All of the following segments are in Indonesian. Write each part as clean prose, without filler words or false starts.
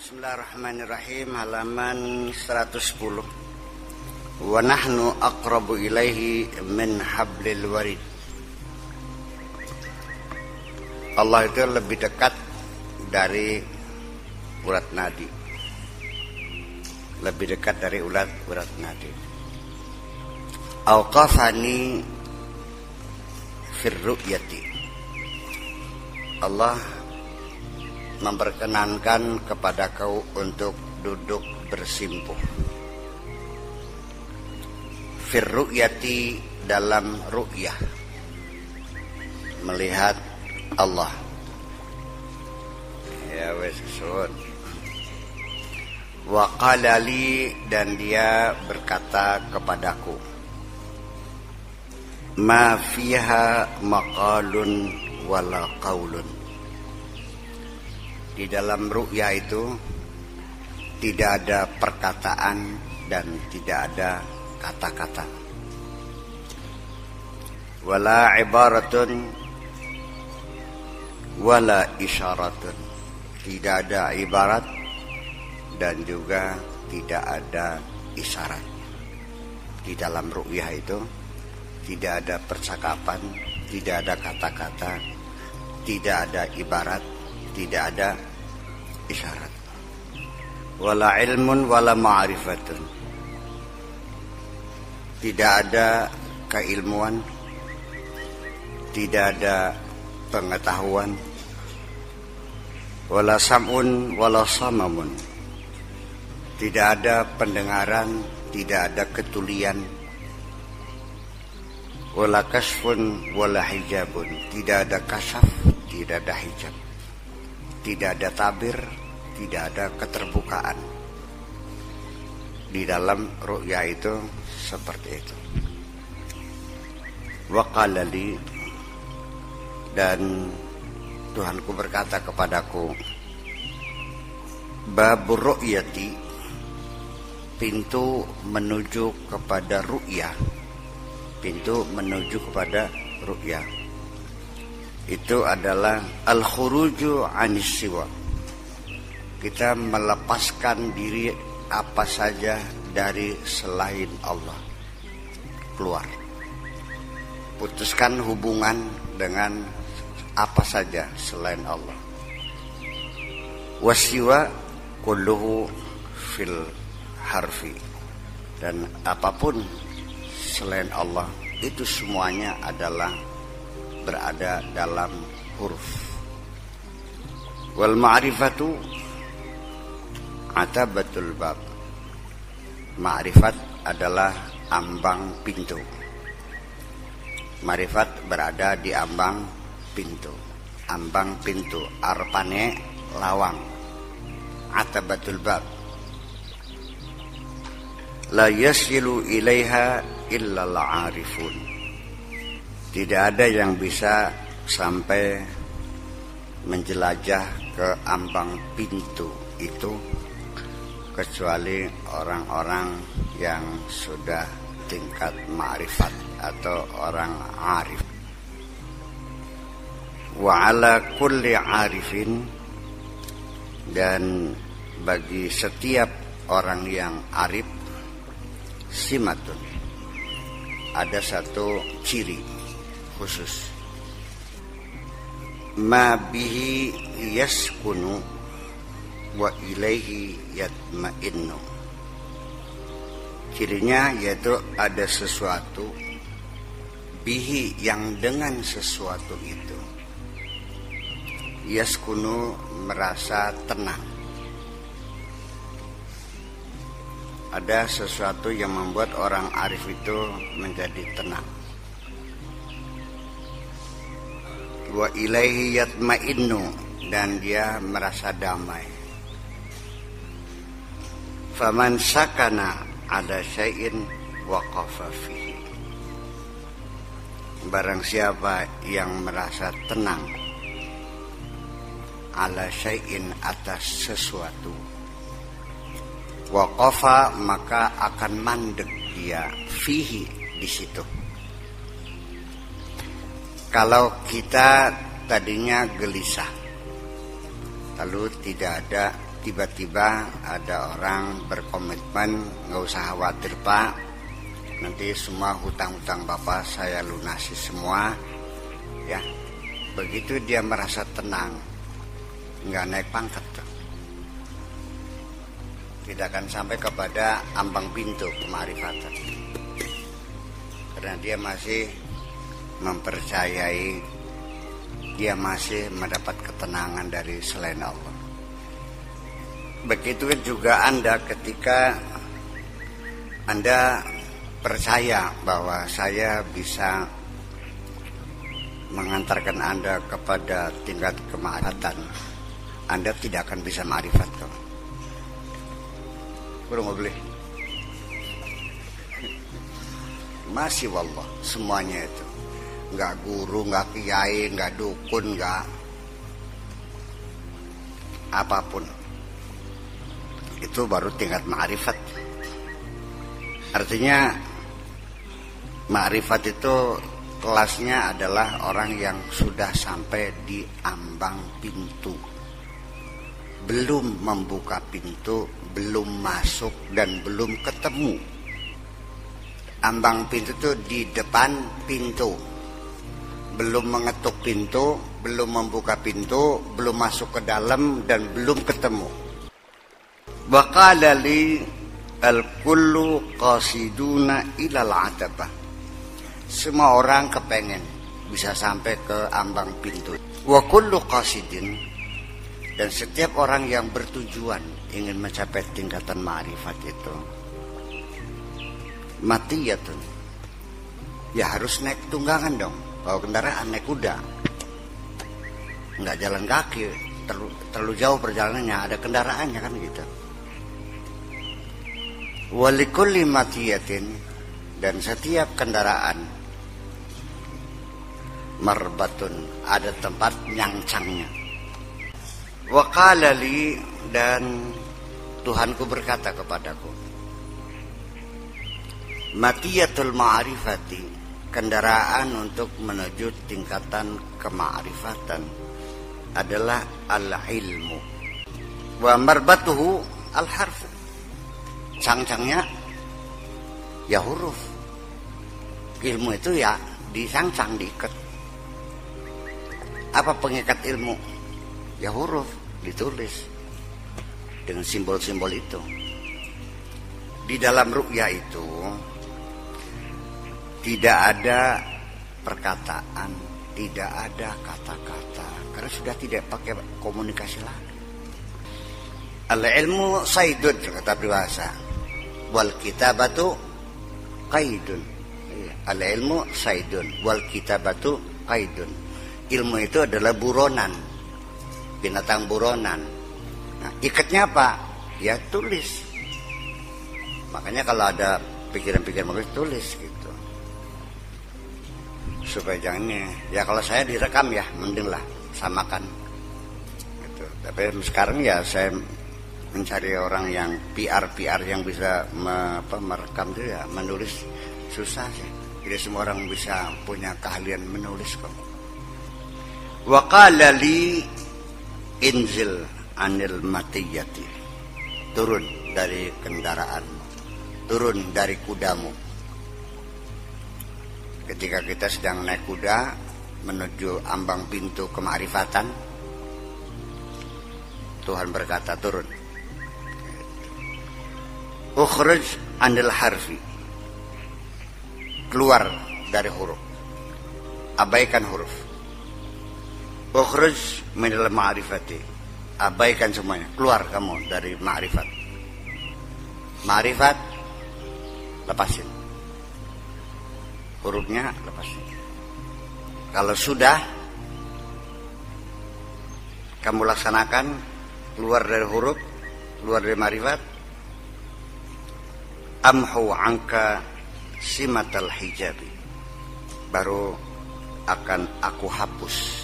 Bismillahirrahmanirrahim. Halaman 110. Wa nahnu aqrabu ilaihi min hablil warid. Allah itu lebih dekat dari urat nadi. Lebih dekat dari urat nadi. Auqafani fir ru'yati. Allah memperkenankan kepada kau untuk duduk bersimpuh. Fir ru'yati, dalam ru'yah, melihat Allah. Ya wes sun. Wa qala li, dan dia berkata kepadaku, ma fiha maqalun wala qaulun. Di dalam ru'yah itu tidak ada perkataan dan tidak ada kata-kata. Wala ibaratun wala isyaratun. Tidak ada ibarat dan juga tidak ada isyarat. Di dalam ru'yah itu tidak ada percakapan, tidak ada kata-kata, tidak ada ibarat, tidak ada isyarat. Wala ilmun wala ma'rifatun. Tidak ada keilmuan, tidak ada pengetahuan. Wala sam'un wala samamun. Tidak ada pendengaran, tidak ada ketulian. Wala kasfun wala hijabun. Tidak ada kasaf, tidak ada hijab. Tidak ada tabir, tidak ada keterbukaan. Di dalam ru'ya itu seperti itu. Wa qala li, dan Tuhanku berkata kepadaku, babur ru'yati, pintu menuju kepada ru'ya, pintu menuju kepada ru'ya itu adalah al-khuruju anis siwa. Kita melepaskan diri apa saja dari selain Allah. Keluar. Putuskan hubungan dengan apa saja selain Allah. Wasiwa kulluhu fil harfi. Dan apapun selain Allah itu semuanya adalah berada dalam huruf. Wal ma'rifatu atabatul bab. Ma'rifat adalah ambang pintu. Ma'rifat berada di ambang pintu. Ambang pintu, arpane lawang. Atabatul bab. La yasilu ilaiha illa al-arifun. Tidak ada yang bisa sampai menjelajah ke ambang pintu itu kecuali orang-orang yang sudah tingkat ma'rifat atau orang arif. Wa ala kulli arifin, dan bagi setiap orang yang arif, simatun, ada satu ciri khusus. Ma bihi yaskunu wa ilaihi yatma'innu. Cirinya yaitu ada sesuatu, bihi, yang dengan sesuatu itu yaskunu, merasa tenang. Ada sesuatu yang membuat orang arif itu menjadi tenang. Wa ilaihi yatma'innu, dan dia merasa damai. Faman sakana ala syai'in waqafa fihi. Barang siapa yang merasa tenang ala syai'in, atas sesuatu, waqafa, maka akan mandek dia fihi, di situ. Kalau kita tadinya gelisah, lalu tidak ada tiba-tiba ada orang berkomitmen, nggak usah khawatir Pak, nanti semua hutang-hutang Bapak saya lunasi semua, ya. Begitu dia merasa tenang, nggak naik pangkat tuh, tidak akan sampai kepada ambang pintu kemarifatan, karena dia masih mempercayai, dia masih mendapat ketenangan dari selain Allah. Begitu juga Anda ketika Anda percaya bahwa saya bisa mengantarkan Anda kepada tingkat kemarifatan, Anda tidak akan bisa ma'rifat kok. Kurang mau beli? Masih wallah semuanya itu. Enggak guru, enggak kiai, enggak dukun, enggak apapun. Itu baru tingkat ma'rifat. Artinya ma'rifat itu kelasnya adalah orang yang sudah sampai di ambang pintu, belum membuka pintu, belum masuk dan belum ketemu. Ambang pintu itu di depan pintu, belum mengetuk pintu, belum membuka pintu, belum masuk ke dalam dan belum ketemu. Waqala li al-kullu qasiduna ilal atabah. Semua orang kepengen bisa sampai ke ambang pintu. Wa kullu qasidin, dan setiap orang yang bertujuan ingin mencapai tingkatan ma'rifat itu matiyatun, ya harus naik tunggangan dong, bawa kendaraan, naik kuda, nggak jalan kaki, terlalu jauh perjalanannya, ada kendaraannya kan gitu. Walikulli matiyatin, dan setiap kendaraan marbatun, ada tempat nyangcangnya. Waqala li, dan Tuhanku berkata kepadaku, matiyatul ma'rifati, kendaraan untuk menuju tingkatan kema'rifatan adalah al-ilmu, wa marbatuhu al-harfu, cangcangnya ya huruf. Ilmu itu ya disangcang, diikat. Apa pengikat ilmu? Ya huruf, ditulis dengan simbol-simbol itu. Di dalam ru'ya itu tidak ada perkataan, tidak ada kata-kata, karena sudah tidak pakai komunikasi lagi. Al-ilmu saydun, kata bahasa, wal kitabatu qaidun. Al-ilmu saydun wal kitabatu qaidun. Ilmu itu adalah buronan, binatang buronan. Nah, ikatnya apa? Ya tulis. Makanya kalau ada pikiran-pikiran bagus, tulis gitu, supaya jangan ya, kalau saya direkam ya mending lah samakan gitu. Tapi sekarang ya saya mencari orang yang PR yang bisa merekam itu, ya menulis susah sih. Tidak semua orang bisa punya keahlian menulis kok. Wa qala li inzil anil matiyati, turun dari kendaraan, turun dari kudamu. Ketika kita sedang naik kuda menuju ambang pintu kemarifatan, Tuhan berkata turun. Ukhruj anil harfi, keluar dari huruf, abaikan huruf. Ukhruj minal ma'rifati, abaikan semuanya, keluar kamu dari ma'rifat. Ma'rifat lepasin, hurufnya lepasin. Kalau sudah kamu laksanakan, keluar dari huruf, keluar dari ma'rifat, amhu angka simatal hijabi, baru akan aku hapus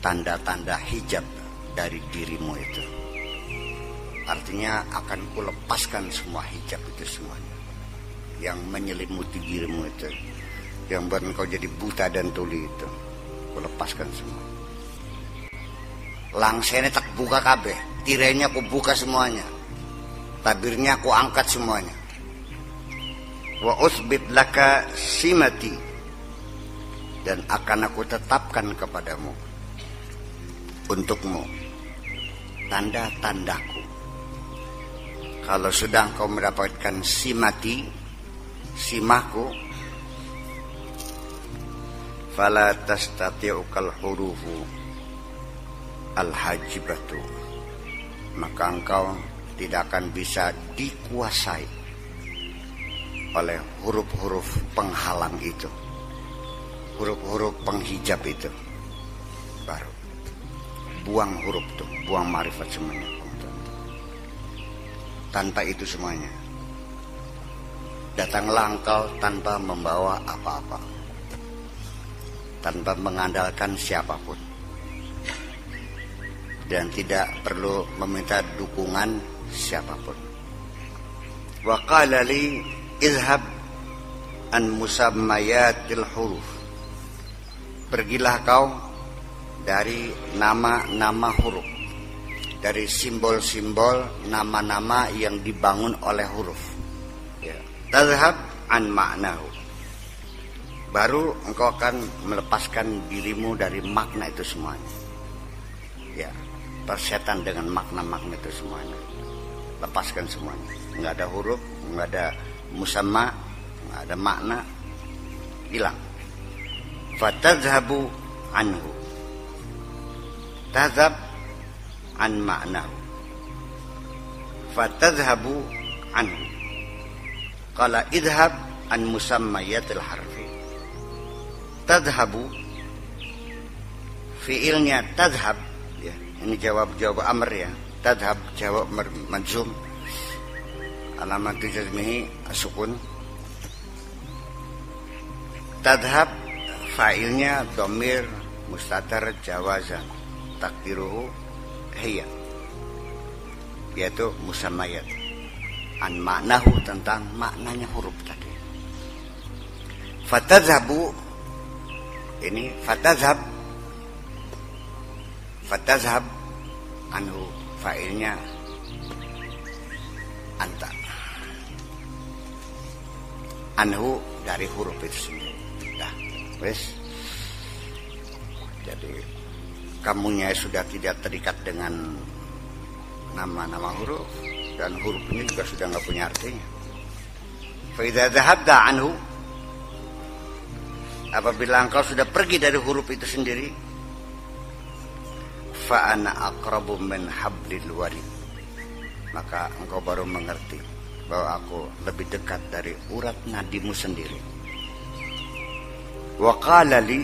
tanda-tanda hijab dari dirimu itu. Artinya akan kulepaskan semua hijab itu semuanya yang menyelimuti dirimu itu, yang buat engkau jadi buta dan tuli itu, kulepaskan semua. langsene tak buka kabeh, tirainya aku buka semuanya, tabirnya aku angkat semuanya. Wa utsbit laka simati, dan akan aku tetapkan kepadamu, untukmu, tanda-tandaku. Kalau sudah kau mendapatkan simati, simahku, fala tastati'ukal hurufu al-hajibatu, maka engkau tidak akan bisa dikuasai oleh huruf-huruf penghalang itu, huruf-huruf penghijab itu. Baru buang huruf itu, buang ma'rifat semuanya. Tanpa itu semuanya, datanglah engkau tanpa membawa apa-apa, tanpa mengandalkan siapapun, dan tidak perlu meminta dukungan siapapun. Wa qala li izhab an musammayatil huruf, pergilah kau dari nama-nama huruf, dari simbol-simbol nama-nama yang dibangun oleh huruf. Ya. Tadhhab an ma'nahu, baru engkau akan melepaskan dirimu dari makna itu semuanya. Ya, persetan dengan makna-makna itu semuanya. Lepaskan semuanya. Enggak ada huruf, enggak ada musamma, enggak ada makna, hilang. Fatadhhabu anhu, tadhhab an ma'nahu, fatadhhabu anhu. Qala idhhab an musammayatil harfi. Tadhhabu, fiilnya tadhhab, ya, ini jawab amr ya. Tadhhab jawab majzum, alamat jazmihi as-sukun. Tadhhab fa'ilnya dhamir mustatir jawazan, takdiruhu hiya, yaitu musammayat. An ma'nahu, tentang maknanya huruf tadi. Fatadhhabu, ini fatadhhab anhu, fa'ilnya anta, anhu dari huruf itu sendiri. Dah, wes. Jadi kamunya sudah tidak terikat dengan nama-nama huruf, dan huruf ini juga sudah nggak punya artinya. Fa idza dhahabta anhu, apabila engkau sudah pergi dari huruf itu sendiri, fa ana aqrabu min hablil warid, maka engkau baru mengerti bahwa aku lebih dekat dari urat nadimu sendiri. Wa qala li,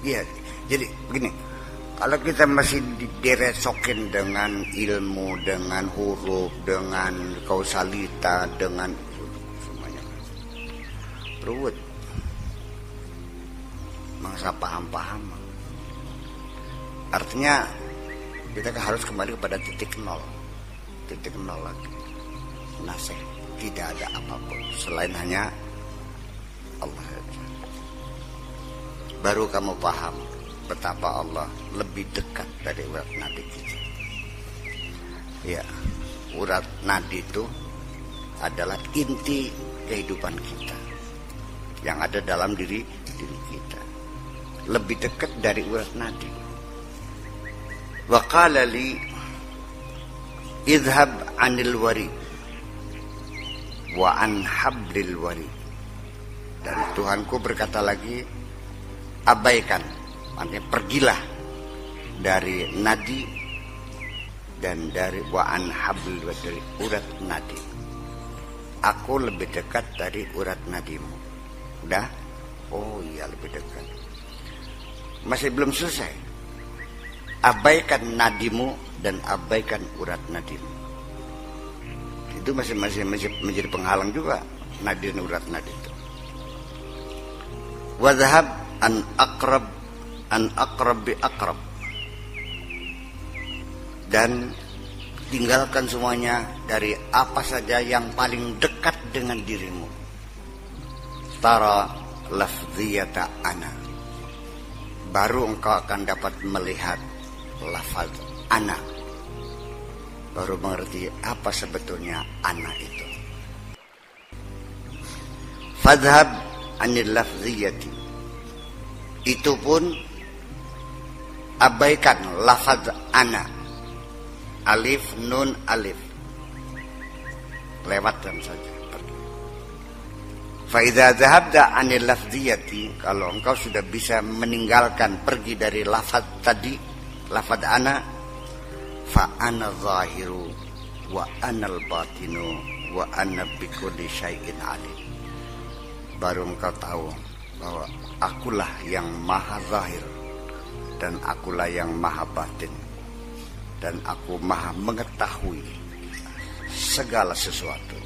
ya, jadi begini, kalau kita masih diresokin dengan ilmu, dengan huruf, dengan kausalita, dengan semuanya ruwet, masa paham-paham. Artinya kita harus kembali kepada titik nol lagi. Nasih, tidak ada apapun selain hanya Allah saja. Baru kamu paham betapa Allah lebih dekat dari urat nadi kita. Ya, urat nadi itu adalah inti kehidupan kita yang ada dalam diri kita. Lebih dekat dari urat nadi. Wa qala li idhhab anil warid wa an hablil warid. Dan Tuhanku berkata lagi, abaikan, artinya pergilah dari nadi dan dari wa'an hablil, dari urat nadi. Aku lebih dekat dari urat nadimu. Udah? Oh iya, lebih dekat. Masih belum selesai. Abaikan nadimu dan abaikan urat nadimu. Itu masih menjadi penghalang juga, nadi dan urat nadi itu. Wadhhab an aqrab bi aqrab, dan tinggalkan semuanya dari apa saja yang paling dekat dengan dirimu. Tara lafziyata ana, baru engkau akan dapat melihat lafaz ana, baru mengerti apa sebetulnya ana itu. Fadhhab anil lafziyati, itu pun abaikan lafaz ana, alif nun alif, lewatkan saja. Fa idza dhahabta anil lafziyati, kalau engkau sudah bisa meninggalkan, pergi dari lafaz tadi, lafaz ana, fa ana zahiru wa anal batinu wa ana bikulli syai'in alim. Baru engkau tahu bahwa akulah yang maha zahir dan akulah yang maha batin, dan aku maha mengetahui segala sesuatu.